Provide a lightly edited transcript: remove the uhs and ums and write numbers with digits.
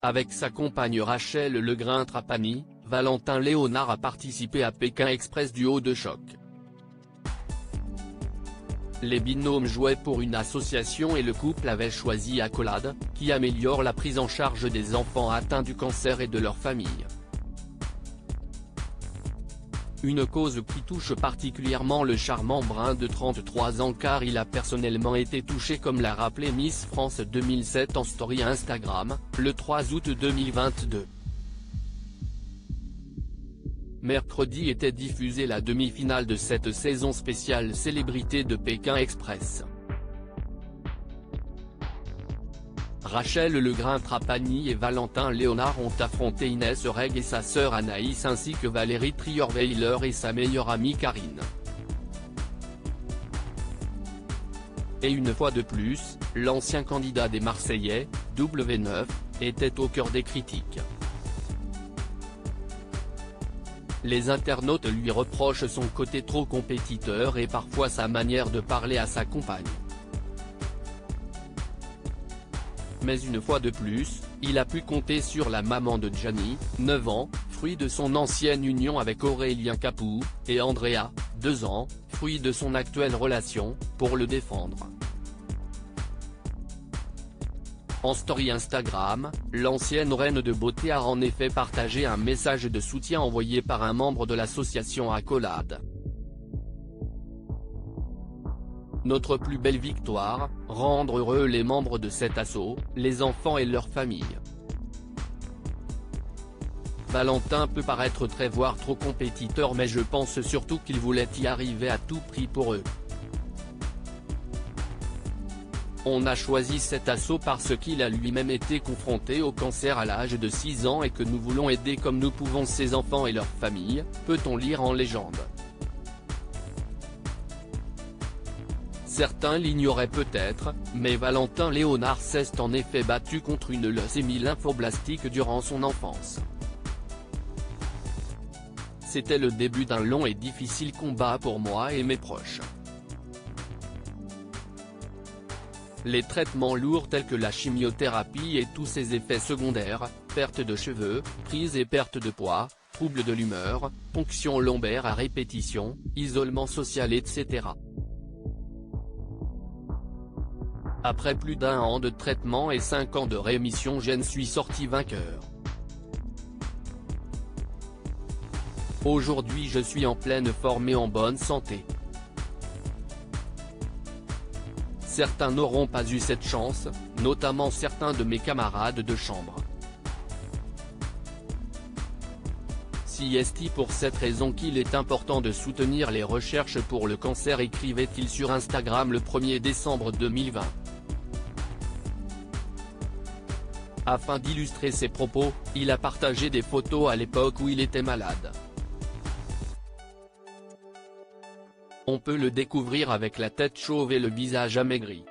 Avec sa compagne Rachel Legrin-Trapani, Valentin Léonard a participé à Pékin Express duo de choc. Les binômes jouaient pour une association et le couple avait choisi Accolade, qui améliore la prise en charge des enfants atteints du cancer et de leur famille. Une cause qui touche particulièrement le charmant brun de 33 ans car il a personnellement été touché comme l'a rappelé Miss France 2007 en story Instagram, le 3 août 2022. Mercredi était diffusée la demi-finale de cette saison spéciale célébrité de Pékin Express. Rachel Legrin-Trapani et Valentin Léonard ont affronté Inès Reg et sa sœur Anaïs ainsi que Valérie Trierweiler et sa meilleure amie Karine. Et une fois de plus, l'ancien candidat des Marseillais, W9, était au cœur des critiques. Les internautes lui reprochent son côté trop compétiteur et parfois sa manière de parler à sa compagne. Mais une fois de plus, il a pu compter sur la maman de Gianni, 9 ans, fruit de son ancienne union avec Aurélien Capou, et Andrea, 2 ans, fruit de son actuelle relation, pour le défendre. En story Instagram, l'ancienne reine de beauté a en effet partagé un message de soutien envoyé par un membre de l'association Accolade. Notre plus belle victoire, rendre heureux les membres de cet assaut, les enfants et leurs familles. Valentin peut paraître très voire trop compétiteur mais je pense surtout qu'il voulait y arriver à tout prix pour eux. On a choisi cet assaut parce qu'il a lui-même été confronté au cancer à l'âge de 6 ans et que nous voulons aider comme nous pouvons ses enfants et leurs familles, peut-on lire en légende. Certains l'ignoraient peut-être, mais Valentin Léonard s'est en effet battu contre une leucémie lymphoblastique durant son enfance. C'était le début d'un long et difficile combat pour moi et mes proches. Les traitements lourds tels que la chimiothérapie et tous ses effets secondaires, perte de cheveux, prise et perte de poids, troubles de l'humeur, ponction lombaire à répétition, isolement social etc. Après plus d'1 an de traitement et 5 ans de rémission je ne suis sorti vainqueur. Aujourd'hui je suis en pleine forme et en bonne santé. Certains n'auront pas eu cette chance, notamment certains de mes camarades de chambre. C'est pour cette raison qu'il est important de soutenir les recherches pour le cancer écrivait-il sur Instagram le 1er décembre 2020. Afin d'illustrer ses propos, il a partagé des photos à l'époque où il était malade. On peut le découvrir avec la tête chauve et le visage amaigri.